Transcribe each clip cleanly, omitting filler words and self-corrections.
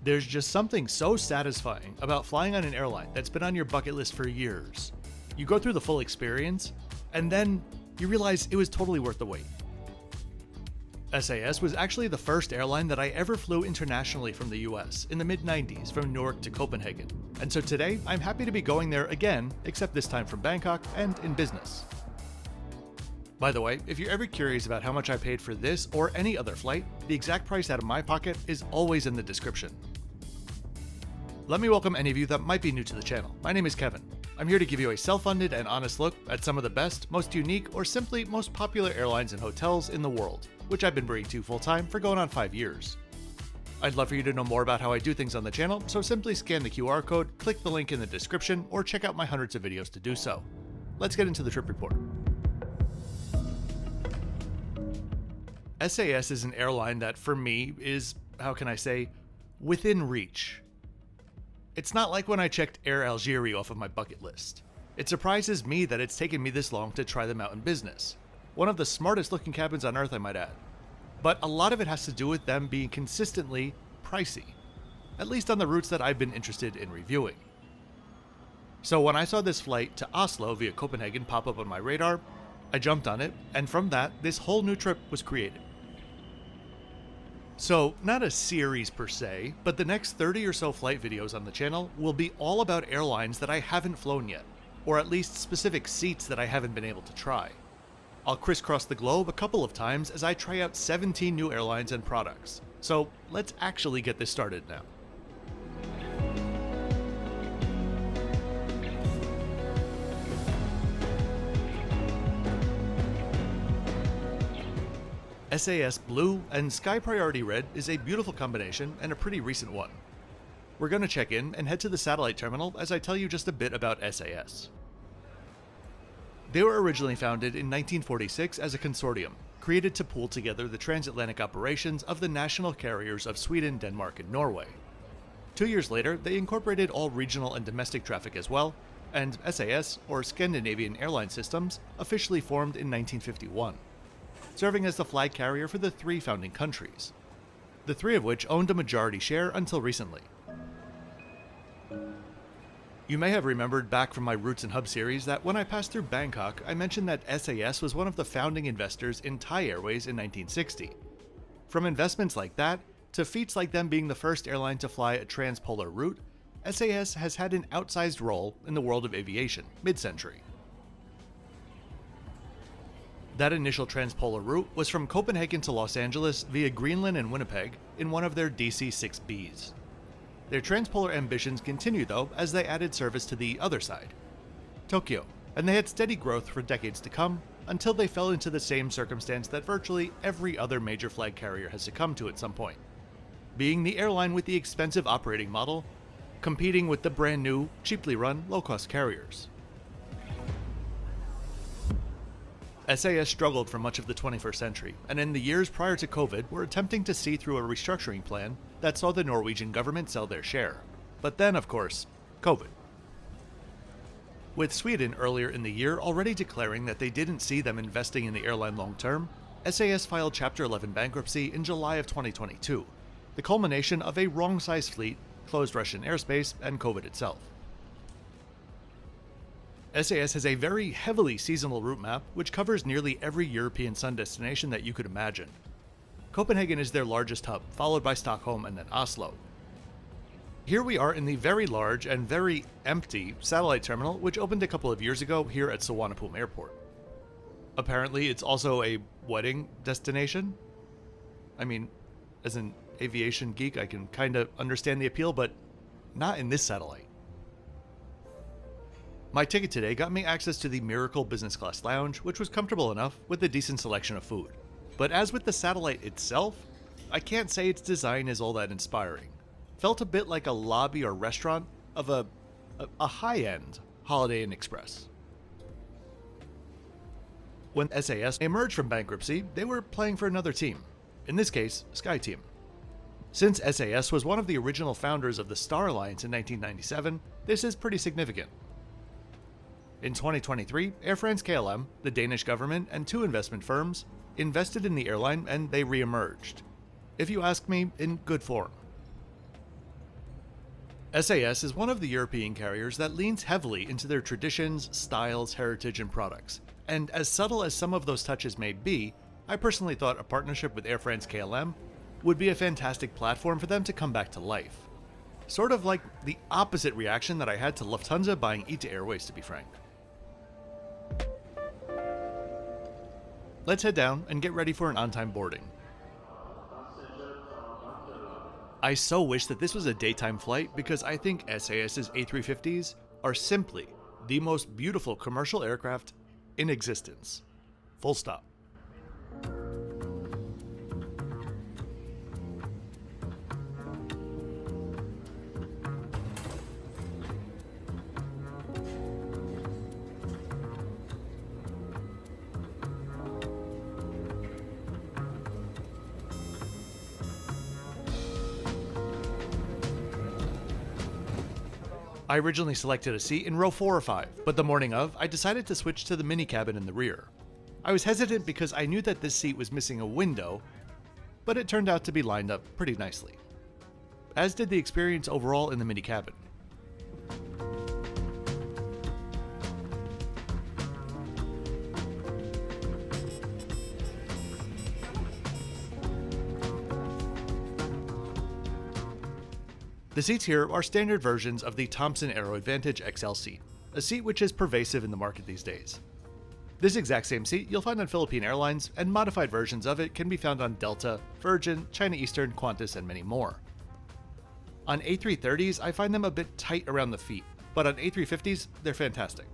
There's just something so satisfying about flying on an airline that's been on your bucket list for years. You go through the full experience, and then you realize it was totally worth the wait. SAS was actually the first airline that I ever flew internationally from the US in the mid-90s from Newark to Copenhagen, and so today I'm happy to be going there again, except this time from Bangkok and in business. By the way, if you're ever curious about how much I paid for this or any other flight, the exact price out of my pocket is always in the description. Let me welcome any of you that might be new to the channel. My name is Kevin. I'm here to give you a self-funded and honest look at some of the best, most unique, or simply most popular airlines and hotels in the world, which I've been bringing to full-time for going on 5 years. I'd love for you to know more about how I do things on the channel, so simply scan the QR code, click the link in the description, or check out my hundreds of videos to do so. Let's get into the trip report. SAS is an airline that, for me, is, how can I say, within reach. It's not like when I checked Air Algeria off of my bucket list. It surprises me that it's taken me this long to try them out in business. One of the smartest looking cabins on earth, I might add. But a lot of it has to do with them being consistently pricey, at least on the routes that I've been interested in reviewing. So when I saw this flight to Oslo via Copenhagen pop up on my radar, I jumped on it, and from that, this whole new trip was created. So, not a series per se, but the next 30 or so flight videos on the channel will be all about airlines that I haven't flown yet, or at least specific seats that I haven't been able to try. I'll crisscross the globe a couple of times as I try out 17 new airlines and products. So, let's actually get this started now. SAS Blue and Sky Priority Red is a beautiful combination and a pretty recent one. We're going to check in and head to the satellite terminal as I tell you just a bit about SAS. They were originally founded in 1946 as a consortium, created to pool together the transatlantic operations of the national carriers of Sweden, Denmark, and Norway. 2 years later, they incorporated all regional and domestic traffic as well, and SAS, or Scandinavian Airline Systems, officially formed in 1951. Serving as the flag carrier for the 3 founding countries, the 3 of which owned a majority share until recently. You may have remembered back from my Roots and Hub series that when I passed through Bangkok, I mentioned that SAS was one of the founding investors in Thai Airways in 1960. From investments like that, to feats like them being the first airline to fly a transpolar route, SAS has had an outsized role in the world of aviation, mid-century. That initial transpolar route was from Copenhagen to Los Angeles via Greenland and Winnipeg in one of their DC-6Bs. Their transpolar ambitions continued though as they added service to the other side, Tokyo, and they had steady growth for decades to come until they fell into the same circumstance that virtually every other major flag carrier has succumbed to at some point, being the airline with the expensive operating model, competing with the brand new, cheaply run, low-cost carriers. SAS struggled for much of the 21st century, and in the years prior to COVID were attempting to see through a restructuring plan that saw the Norwegian government sell their share. But then, of course, COVID. With Sweden earlier in the year already declaring that they didn't see them investing in the airline long term, SAS filed Chapter 11 bankruptcy in July of 2022, the culmination of a wrong-sized fleet, closed Russian airspace, and COVID itself. SAS has a very heavily seasonal route map, which covers nearly every European sun destination that you could imagine. Copenhagen is their largest hub, followed by Stockholm and then Oslo. Here we are in the very large and very empty satellite terminal, which opened a couple of years ago here at Suvarnabhumi Airport. Apparently, it's also a wedding destination. I mean, as an aviation geek, I can kinda understand the appeal, but not in this satellite. My ticket today got me access to the Miracle Business Class Lounge, which was comfortable enough with a decent selection of food. But as with the satellite itself, I can't say its design is all that inspiring. Felt a bit like a lobby or restaurant of a high-end Holiday Inn Express. When SAS emerged from bankruptcy, they were playing for another team, in this case, SkyTeam. Since SAS was one of the original founders of the Star Alliance in 1997, this is pretty significant. In 2023, Air France-KLM, the Danish government, and 2 investment firms invested in the airline and they re-emerged. If you ask me, in good form. SAS is one of the European carriers that leans heavily into their traditions, styles, heritage, and products. And as subtle as some of those touches may be, I personally thought a partnership with Air France-KLM would be a fantastic platform for them to come back to life. Sort of like the opposite reaction that I had to Lufthansa buying ITA Airways, to be frank. Let's head down and get ready for an on-time boarding. I so wish that this was a daytime flight because I think SAS's A350s are simply the most beautiful commercial aircraft in existence. Full stop. I originally selected a seat in row 4 or 5, but the morning of, I decided to switch to the mini cabin in the rear. I was hesitant because I knew that this seat was missing a window, but it turned out to be lined up pretty nicely. As did the experience overall in the mini cabin. The seats here are standard versions of the Thomson Aero Advantage XL seat, a seat which is pervasive in the market these days. This exact same seat you'll find on Philippine Airlines, and modified versions of it can be found on Delta, Virgin, China Eastern, Qantas, and many more. On A330s, I find them a bit tight around the feet, but on A350s, they're fantastic.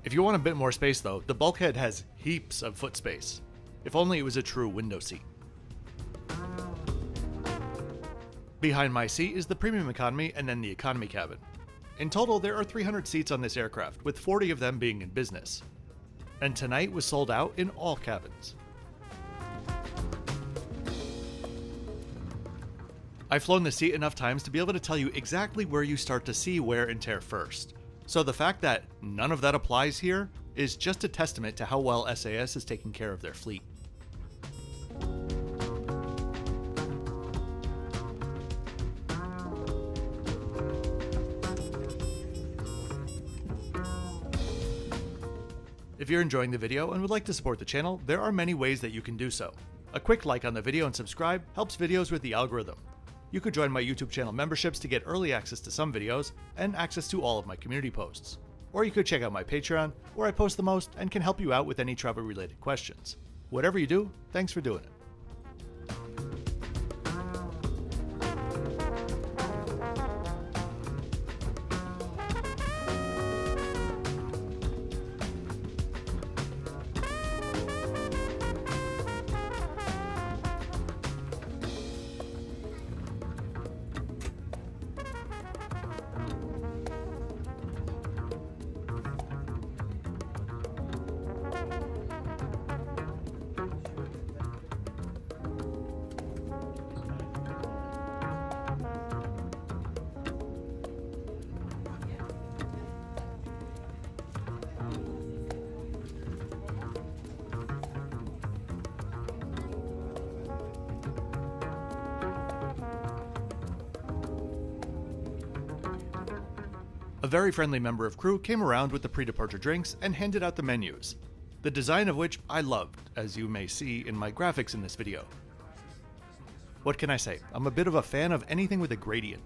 If you want a bit more space though, the bulkhead has heaps of foot space. If only it was a true window seat. Behind my seat is the premium economy and then the economy cabin. In total, there are 300 seats on this aircraft, with 40 of them being in business. And tonight was sold out in all cabins. I've flown the seat enough times to be able to tell you exactly where you start to see wear and tear first. So the fact that none of that applies here is just a testament to how well SAS is taking care of their fleet. If you're enjoying the video and would like to support the channel, there are many ways that you can do so. A quick like on the video and subscribe helps videos with the algorithm. You could join my YouTube channel memberships to get early access to some videos and access to all of my community posts. Or you could check out my Patreon, where I post the most and can help you out with any travel related questions. Whatever you do, thanks for doing it. A very friendly member of crew came around with the pre-departure drinks and handed out the menus, the design of which I loved, as you may see in my graphics in this video. What can I say? I'm a bit of a fan of anything with a gradient.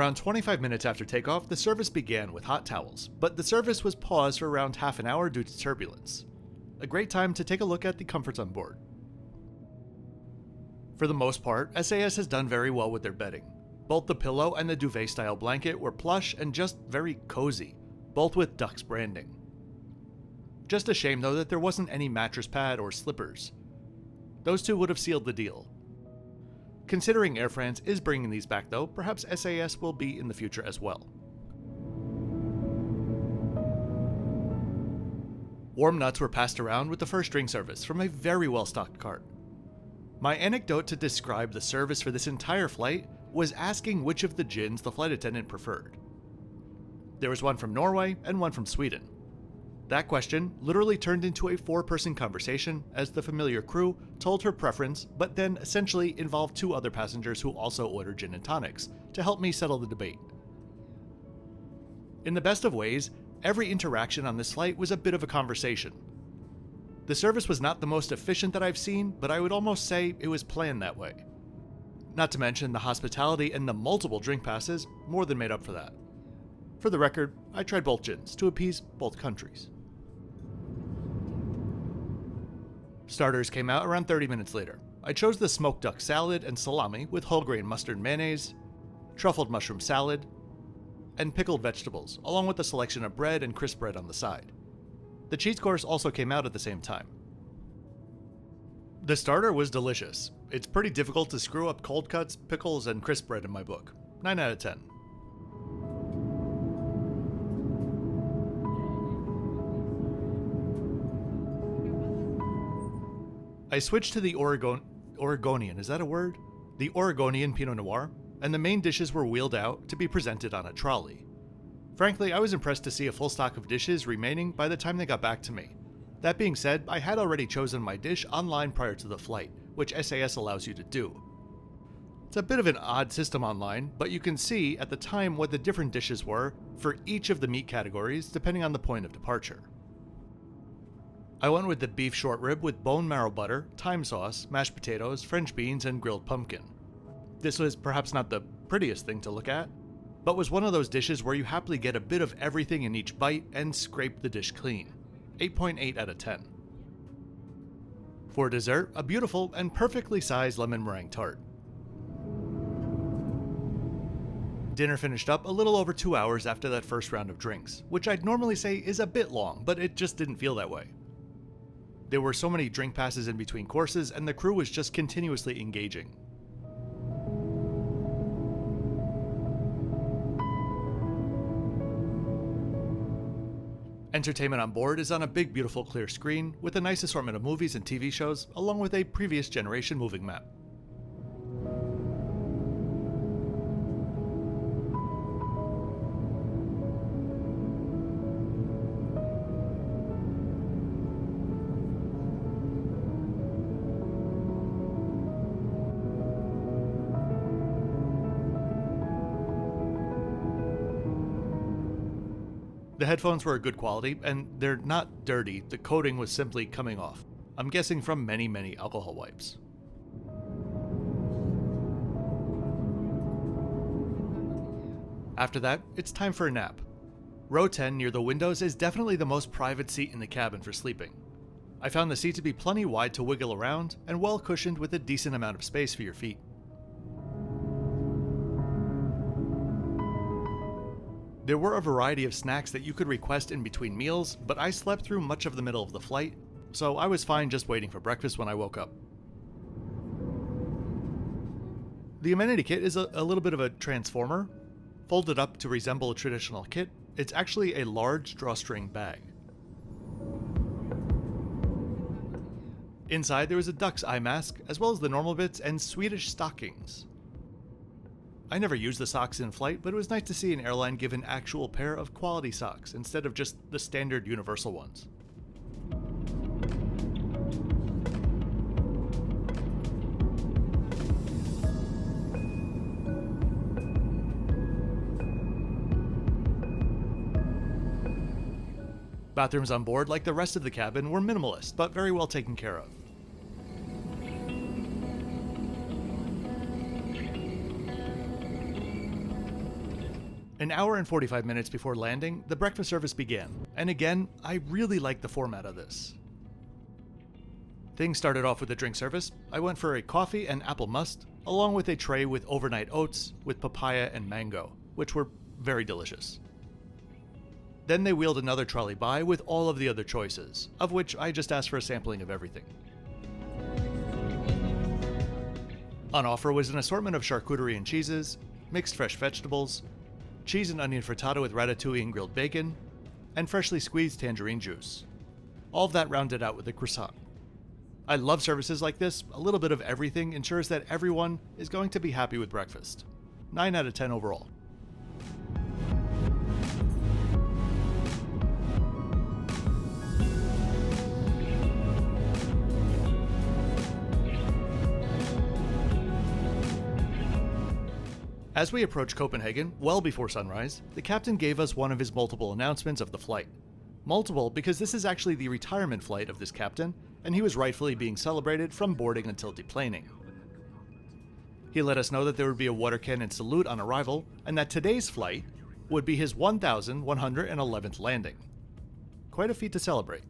Around 25 minutes after takeoff, the service began with hot towels, but the service was paused for around half an hour due to turbulence. A great time to take a look at the comforts on board. For the most part, SAS has done very well with their bedding. Both the pillow and the duvet-style blanket were plush and just very cozy, both with Ducks branding. Just a shame though that there wasn't any mattress pad or slippers. Those two would have sealed the deal. Considering Air France is bringing these back though, perhaps SAS will be in the future as well. Warm nuts were passed around with the first drink service from a very well-stocked cart. My anecdote to describe the service for this entire flight was asking which of the gins the flight attendant preferred. There was one from Norway and one from Sweden. That question literally turned into a 4-person conversation as the familiar crew told her preference, but then essentially involved 2 other passengers who also ordered gin and tonics to help me settle the debate. In the best of ways, every interaction on this flight was a bit of a conversation. The service was not the most efficient that I've seen, but I would almost say it was planned that way. Not to mention the hospitality and the multiple drink passes more than made up for that. For the record, I tried both gins to appease both countries. Starters came out around 30 minutes later. I chose the smoked duck salad and salami with whole grain mustard mayonnaise, truffled mushroom salad, and pickled vegetables, along with a selection of bread and crisp bread on the side. The cheese course also came out at the same time. The starter was delicious. It's pretty difficult to screw up cold cuts, pickles, and crisp bread in my book. 9 out of 10. I switched to the Oregonian, is that a word? The Oregonian Pinot Noir, and the main dishes were wheeled out to be presented on a trolley. Frankly, I was impressed to see a full stock of dishes remaining by the time they got back to me. That being said, I had already chosen my dish online prior to the flight, which SAS allows you to do. It's a bit of an odd system online, but you can see at the time what the different dishes were for each of the meat categories depending on the point of departure. I went with the beef short rib with bone marrow butter, thyme sauce, mashed potatoes, French beans, and grilled pumpkin. This was perhaps not the prettiest thing to look at, but was one of those dishes where you happily get a bit of everything in each bite and scrape the dish clean. 8.8 out of 10. For dessert, a beautiful and perfectly sized lemon meringue tart. Dinner finished up a little over 2 hours after that first round of drinks, which I'd normally say is a bit long, but it just didn't feel that way. There were so many drink passes in between courses, and the crew was just continuously engaging. Entertainment on board is on a big, beautiful, clear screen with a nice assortment of movies and TV shows, along with a previous generation moving map. The headphones were a good quality, and they're not dirty, the coating was simply coming off. I'm guessing from many alcohol wipes. After that, it's time for a nap. Row 10 near the windows is definitely the most private seat in the cabin for sleeping. I found the seat to be plenty wide to wiggle around, and well cushioned with a decent amount of space for your feet. There were a variety of snacks that you could request in between meals, but I slept through much of the middle of the flight, so I was fine just waiting for breakfast when I woke up. The amenity kit is a little bit of a transformer. Folded up to resemble a traditional kit, it's actually a large drawstring bag. Inside there was a duck's eye mask, as well as the normal bits and Swedish stockings. I never used the socks in flight, but it was nice to see an airline give an actual pair of quality socks instead of just the standard universal ones. Bathrooms on board, like the rest of the cabin, were minimalist, but very well taken care of. An hour and 45 minutes before landing, the breakfast service began, and again, I really liked the format of this. Things started off with a drink service. I went for a coffee and apple must, along with a tray with overnight oats with papaya and mango, which were very delicious. Then they wheeled another trolley by with all of the other choices, of which I just asked for a sampling of everything. On offer was an assortment of charcuterie and cheeses, mixed fresh vegetables, cheese and onion frittata with ratatouille and grilled bacon, and freshly squeezed tangerine juice. All of that rounded out with a croissant. I love services like this. A little bit of everything ensures that everyone is going to be happy with breakfast. 9 out of 10 overall. As we approached Copenhagen, well before sunrise, the captain gave us one of his multiple announcements of the flight. Multiple because this is actually the retirement flight of this captain, and he was rightfully being celebrated from boarding until deplaning. He let us know that there would be a water cannon salute on arrival, and that today's flight would be his 1,111th landing. Quite a feat to celebrate.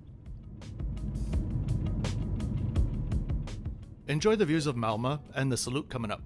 Enjoy the views of Malmö and the salute coming up.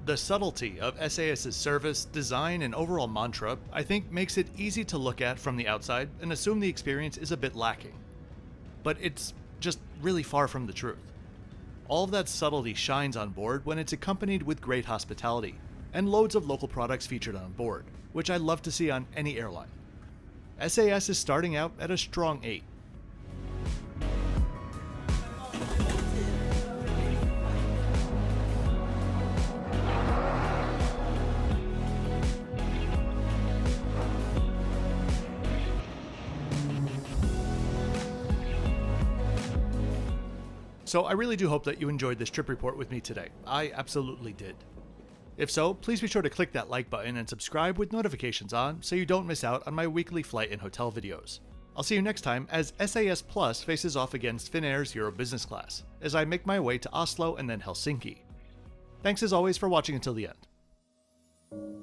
The subtlety of SAS's service, design, and overall mantra, I think, makes it easy to look at from the outside and assume the experience is a bit lacking. But it's just really far from the truth. All of that subtlety shines on board when it's accompanied with great hospitality and loads of local products featured on board, which I love to see on any airline. SAS is starting out at a strong 8. So I really do hope that you enjoyed this trip report with me today. I absolutely did. If so, please be sure to click that like button and subscribe with notifications on so you don't miss out on my weekly flight and hotel videos. I'll see you next time as SAS Plus faces off against Finnair's Euro Business Class as I make my way to Oslo and then Helsinki. Thanks as always for watching until the end.